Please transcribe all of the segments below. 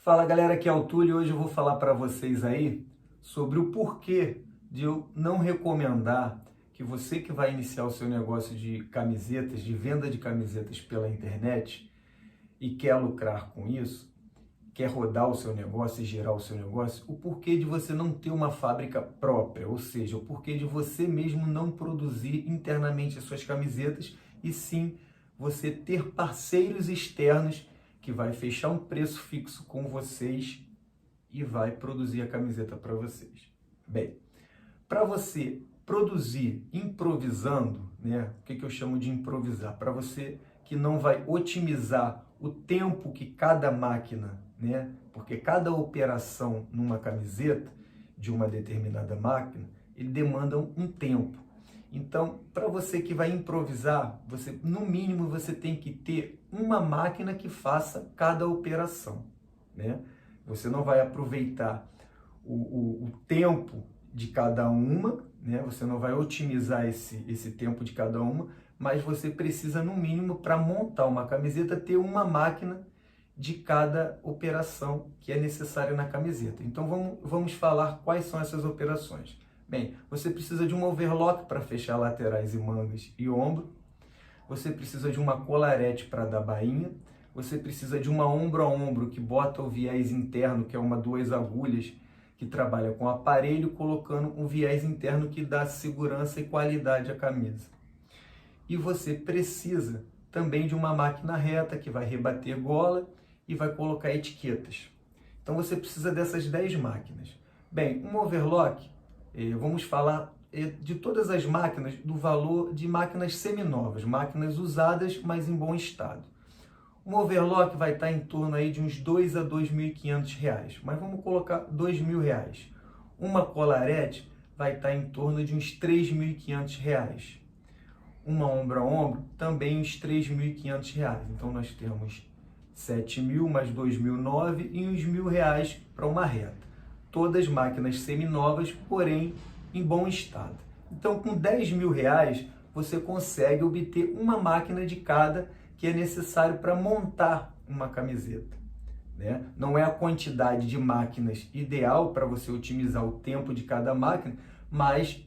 Fala galera, aqui é o Túlio e hoje eu vou falar para vocês aí sobre o porquê de eu não recomendar que você que vai iniciar o seu negócio de camisetas, de venda de camisetas pela internet e quer lucrar com isso, quer rodar o seu negócio e gerar o seu negócio, o porquê de você não ter uma fábrica própria, ou seja, o porquê de você mesmo não produzir internamente as suas camisetas e sim você ter parceiros externos que vai fechar um preço fixo com vocês e vai produzir a camiseta para vocês. Bem, para você produzir improvisando, né? O que eu chamo de improvisar? Para você que não vai otimizar o tempo que cada máquina, né? Porque cada operação numa camiseta de uma determinada máquina, ele demanda um tempo. Então, para você que vai improvisar, você, no mínimo, você tem que ter uma máquina que faça cada operação, né? Você não vai aproveitar o tempo de cada uma, né? Você não vai otimizar esse tempo de cada uma, mas você precisa, no mínimo, para montar uma camiseta, ter uma máquina de cada operação que é necessária na camiseta. Então, vamos falar quais são essas operações. Bem, você precisa de um overlock para fechar laterais e mangas e ombro. Você precisa de uma colarete para dar bainha. Você precisa de uma ombro a ombro que bota o viés interno, que é duas agulhas que trabalha com aparelho, colocando um viés interno que dá segurança e qualidade à camisa. E você precisa também de uma máquina reta que vai rebater gola e vai colocar etiquetas. Então você precisa dessas 10 máquinas. Bem, um overlock, vamos falar de todas as máquinas, do valor de máquinas seminovas, máquinas usadas, mas em bom estado. Um overlock vai estar em torno aí de uns R$ 2.000 a R$ 2.500, mas vamos colocar R$ 2.000. Uma colarete vai estar em torno de uns R$ 3.500. Uma ombro a ombro, também uns R$ 3.500. Então nós temos 7.000 mais 2.009 e uns R$ 1.000 para uma reta. Todas máquinas seminovas, porém em bom estado. Então, com R$ 10.000, você consegue obter uma máquina de cada que é necessário para montar uma camiseta, né? Não é a quantidade de máquinas ideal para você otimizar o tempo de cada máquina, mas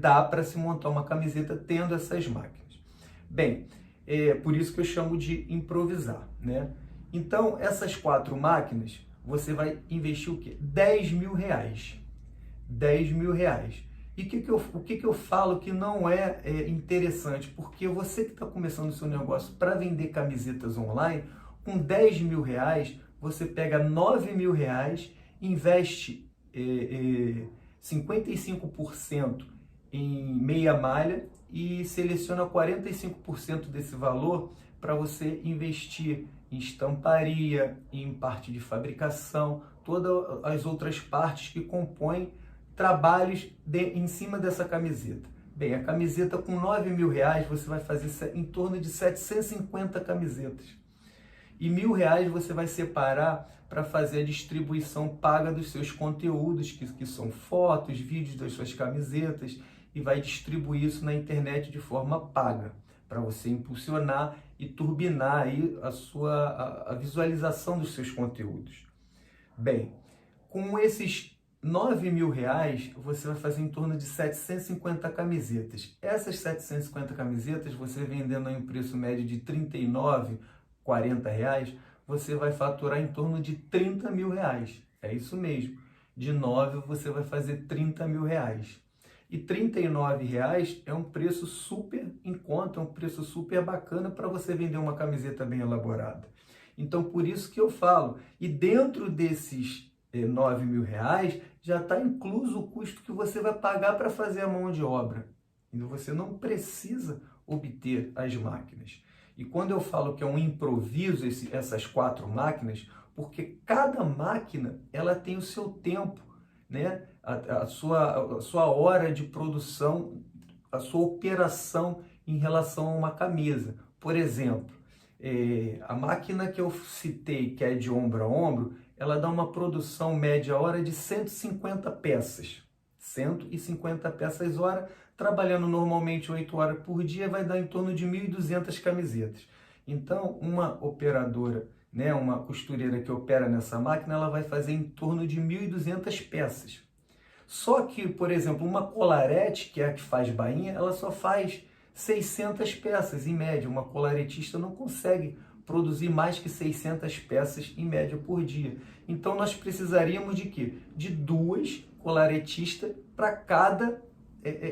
dá para se montar uma camiseta tendo essas máquinas. Bem, por isso que eu chamo de improvisar, né? Então, essas 4 máquinas, você vai investir o quê? R$ 10.000. R$ 10.000. E o que eu falo que não é interessante? Porque você que está começando o seu negócio para vender camisetas online, com R$ 10.000, você pega R$ 9.000, investe 55% em meia malha e seleciona 45% desse valor para você investir em estamparia, em parte de fabricação, todas as outras partes que compõem trabalhos em cima dessa camiseta. Bem, a camiseta com R$ 9.000 você vai fazer em torno de 750 camisetas. E R$ 1.000 você vai separar para fazer a distribuição paga dos seus conteúdos, que são fotos, vídeos das suas camisetas, e vai distribuir isso na internet de forma paga, para você impulsionar e turbinar aí a visualização dos seus conteúdos. Bem, com esses R$ 9.000, você vai fazer em torno de 750 camisetas. Essas 750 camisetas, você vendendo a um preço médio de R$ 39, R$ 40, você vai faturar em torno de R$ 30.000. É isso mesmo. De 9 você vai fazer R$ 30.000. E R$ 39 é um preço super em conta, um preço super bacana para você vender uma camiseta bem elaborada. Então, por isso que eu falo, e dentro desses R$ 9.000, já está incluso o custo que você vai pagar para fazer a mão de obra. Então, você não precisa obter as máquinas. E quando eu falo que é um improviso essas 4 máquinas, porque cada máquina ela tem o seu tempo, né? A sua hora de produção, a sua operação em relação a uma camisa. Por exemplo, a máquina que eu citei, que é de ombro a ombro, ela dá uma produção média hora de 150 peças. 150 peças hora, trabalhando normalmente 8 horas por dia, vai dar em torno de 1.200 camisetas. Então, uma operadora, né, uma costureira que opera nessa máquina, ela vai fazer em torno de 1.200 peças. Só que, por exemplo, uma colarete, que é a que faz bainha, ela só faz 600 peças em média. Uma colaretista não consegue produzir mais que 600 peças em média por dia. Então nós precisaríamos de quê? De 2 colaretistas para cada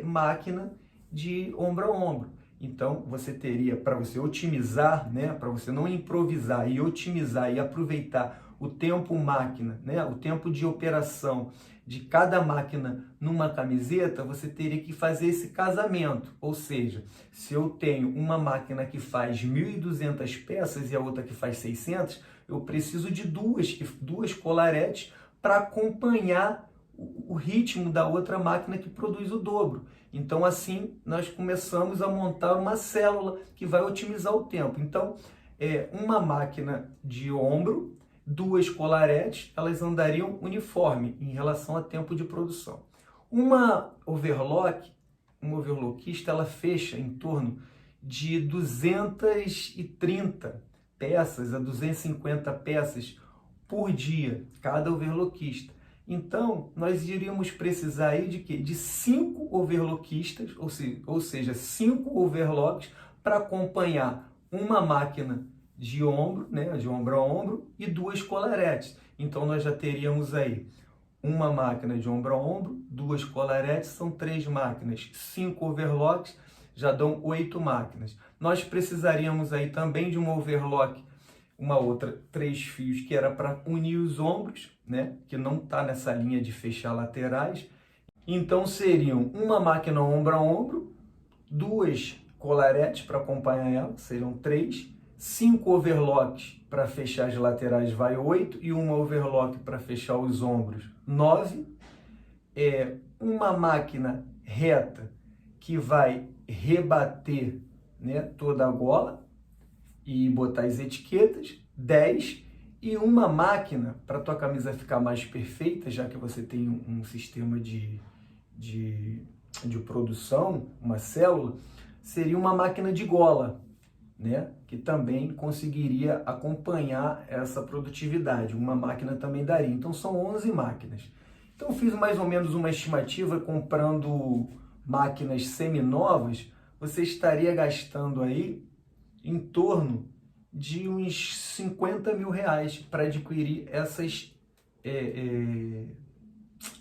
máquina de ombro a ombro. Então você teria, para você otimizar, né, para você não improvisar e otimizar e aproveitar o tempo máquina, né, o tempo de operação de cada máquina numa camiseta, você teria que fazer esse casamento. Ou seja, se eu tenho uma máquina que faz 1.200 peças e a outra que faz 600, eu preciso de duas colaretes para acompanhar o ritmo da outra máquina que produz o dobro. Então, assim, nós começamos a montar uma célula que vai otimizar o tempo. Então, uma máquina de ombro, 2 colaretes, elas andariam uniforme em relação a tempo de produção. Uma overlockista, ela fecha em torno de 230 peças a 250 peças por dia, cada overlockista. Então, nós iríamos precisar aí de quê? De 5 overlockistas, ou seja, 5 overlocks para acompanhar uma máquina de ombro, né, de ombro a ombro, e 2 colaretes. Então, nós já teríamos aí uma máquina de ombro a ombro, 2 colaretes, são 3 máquinas, 5 overlocks, já dão 8 máquinas. Nós precisaríamos aí também de uma overlock, uma outra 3 fios, que era para unir os ombros, né, que não está nessa linha de fechar laterais. Então, seriam uma máquina ombro a ombro, 2 colaretes para acompanhar ela, seriam 3, 5 overlocks para fechar as laterais, vai 8, e uma overlock para fechar os ombros, 9. Uma máquina reta que vai rebater, né, toda a gola e botar as etiquetas, 10. E uma máquina, para a tua camisa ficar mais perfeita, já que você tem um sistema de produção, uma célula, seria uma máquina de gola, né, que também conseguiria acompanhar essa produtividade. Uma máquina também daria. Então, são 11 máquinas. Então, fiz mais ou menos uma estimativa, comprando máquinas seminovas, você estaria gastando aí em torno de uns 50 mil reais para adquirir essas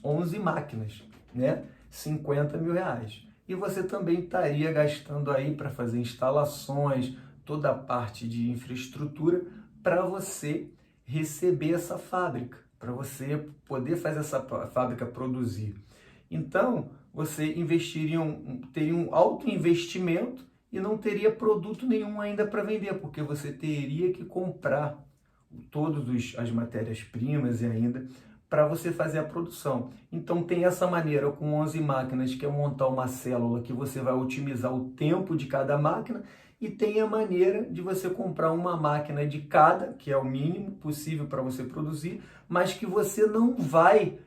11 máquinas, né? 50 mil reais. E você também estaria gastando aí para fazer instalações, toda a parte de infraestrutura para você receber essa fábrica, para você poder fazer essa fábrica produzir. Então, você teria um alto investimento e não teria produto nenhum ainda para vender, porque você teria que comprar todas as matérias-primas e ainda para você fazer a produção. Então tem essa maneira com 11 máquinas, que é montar uma célula que você vai otimizar o tempo de cada máquina, e tem a maneira de você comprar uma máquina de cada, que é o mínimo possível para você produzir, mas que você não vai,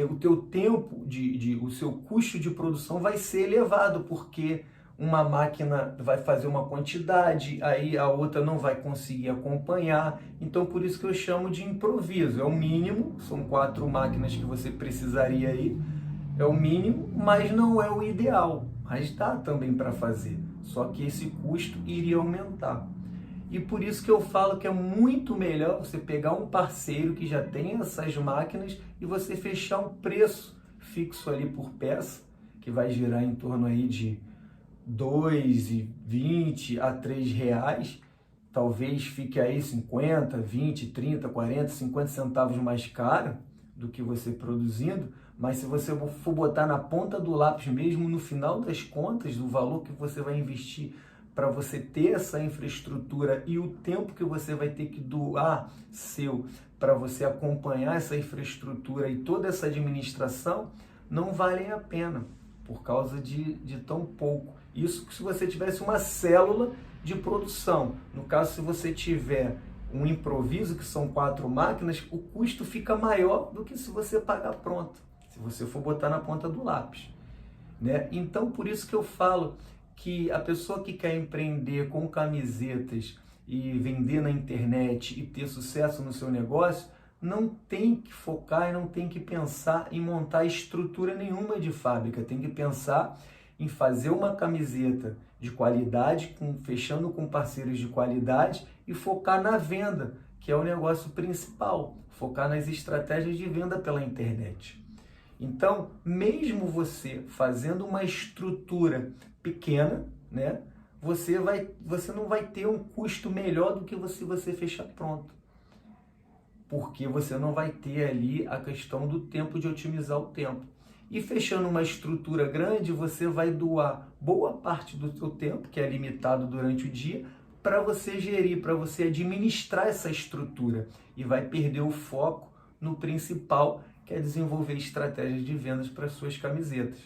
o teu tempo, o seu custo de produção vai ser elevado, porque uma máquina vai fazer uma quantidade, aí a outra não vai conseguir acompanhar. Então, por isso que eu chamo de improviso. É o mínimo, são 4 máquinas que você precisaria aí, é o mínimo, mas não é o ideal. Mas dá também para fazer, só que esse custo iria aumentar. E por isso que eu falo que é muito melhor você pegar um parceiro que já tem essas máquinas e você fechar um preço fixo ali por peça, que vai girar em torno aí de R$2,20 a R$3, talvez fique aí 50, 20, 30, 40, 50 centavos mais caro do que você produzindo, mas se você for botar na ponta do lápis mesmo, no final das contas, o valor que você vai investir para você ter essa infraestrutura e o tempo que você vai ter que doar para você acompanhar essa infraestrutura e toda essa administração, não valem a pena, por causa de tão pouco. Isso se você tivesse uma célula de produção. No caso, se você tiver um improviso, que são 4 máquinas, o custo fica maior do que se você pagar pronto, se você for botar na ponta do lápis, né? Então, por isso que eu falo que a pessoa que quer empreender com camisetas e vender na internet e ter sucesso no seu negócio, não tem que focar e não tem que pensar em montar estrutura nenhuma de fábrica. Tem que pensar em fazer uma camiseta de qualidade, fechando com parceiros de qualidade e focar na venda, que é o negócio principal. Focar nas estratégias de venda pela internet. Então, mesmo você fazendo uma estrutura pequena, né, você não vai ter um custo melhor do que se você fechar pronto. Porque você não vai ter ali a questão do tempo, de otimizar o tempo. E fechando uma estrutura grande, você vai doar boa parte do seu tempo, que é limitado durante o dia, para você gerir, para você administrar essa estrutura. E vai perder o foco no principal, que é desenvolver estratégias de vendas para suas camisetas.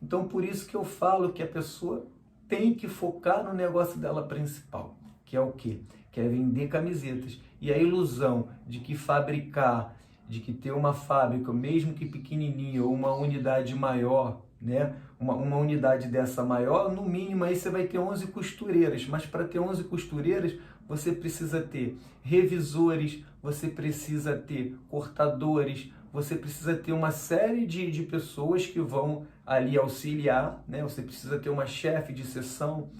Então, por isso que eu falo que a pessoa tem que focar no negócio dela principal, que é o quê? Que é vender camisetas. E a ilusão de que fabricar, de que ter uma fábrica, mesmo que pequenininha, ou uma unidade maior, né? Uma unidade dessa maior, no mínimo aí você vai ter 11 costureiras, mas para ter 11 costureiras, você precisa ter revisores, você precisa ter cortadores, você precisa ter uma série de pessoas que vão ali auxiliar, né? Você precisa ter uma chefe de seção,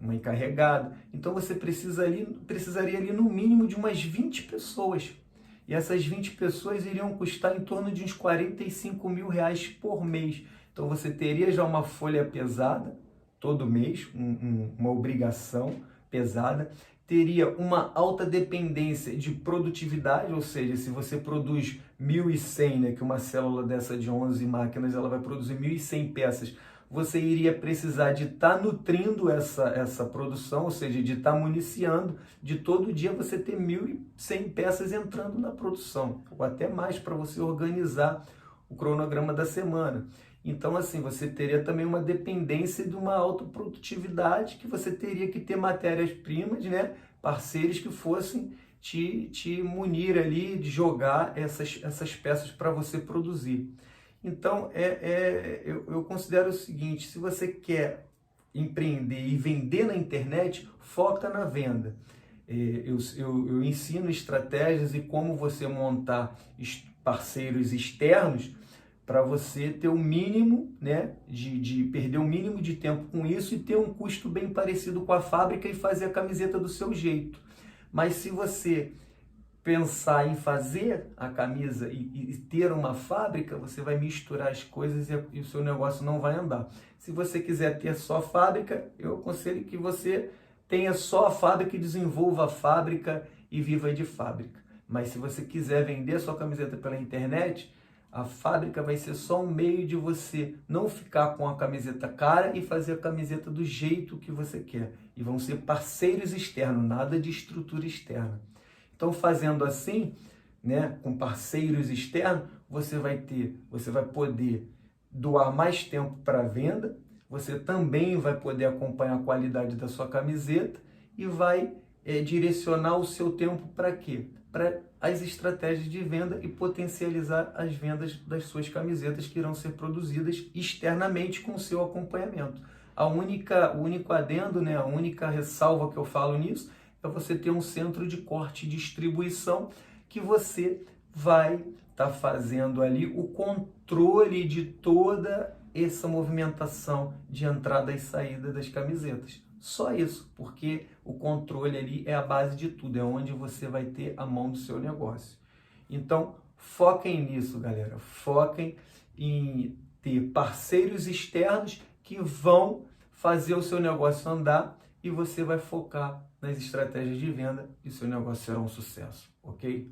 uma encarregada. Então você precisaria ali no mínimo de umas 20 pessoas. E essas 20 pessoas iriam custar em torno de uns 45 mil reais por mês. Então você teria já uma folha pesada todo mês, uma obrigação pesada. Teria uma alta dependência de produtividade, ou seja, se você produz 1.100, né, que uma célula dessa de 11 máquinas ela vai produzir 1.100 peças, você iria precisar de estar nutrindo essa produção, ou seja, de estar municiando, de todo dia você ter 1.100 peças entrando na produção, ou até mais para você organizar o cronograma da semana. Então, assim, você teria também uma dependência de uma autoprodutividade, que você teria que ter matérias-primas, né, parceiros que fossem te munir ali, de jogar essas peças para você produzir. Então, eu considero o seguinte: se você quer empreender e vender na internet, foca na venda. Eu ensino estratégias e como você montar parceiros externos para você ter o mínimo, né, de perder o mínimo de tempo com isso e ter um custo bem parecido com a fábrica e fazer a camiseta do seu jeito. Mas se você pensar em fazer a camisa e ter uma fábrica, você vai misturar as coisas e o seu negócio não vai andar. Se você quiser ter só fábrica, eu aconselho que você tenha só a fábrica e desenvolva a fábrica e viva de fábrica. Mas se você quiser vender sua camiseta pela internet, a fábrica vai ser só um meio de você não ficar com a camiseta cara e fazer a camiseta do jeito que você quer. E vão ser parceiros externos, nada de estrutura externa. Então, fazendo assim, né, com parceiros externos, você vai poder doar mais tempo para a venda, você também vai poder acompanhar a qualidade da sua camiseta e vai direcionar o seu tempo para quê? Para as estratégias de venda e potencializar as vendas das suas camisetas que irão ser produzidas externamente com o seu acompanhamento. O único adendo, né, a única ressalva que eu falo nisso é você ter um centro de corte e distribuição que você vai estar fazendo ali o controle de toda essa movimentação de entrada e saída das camisetas. Só isso, porque o controle ali é a base de tudo, é onde você vai ter a mão do seu negócio. Então, foquem nisso, galera. Foquem em ter parceiros externos que vão fazer o seu negócio andar e você vai focar nas estratégias de venda e o seu negócio será um sucesso, ok?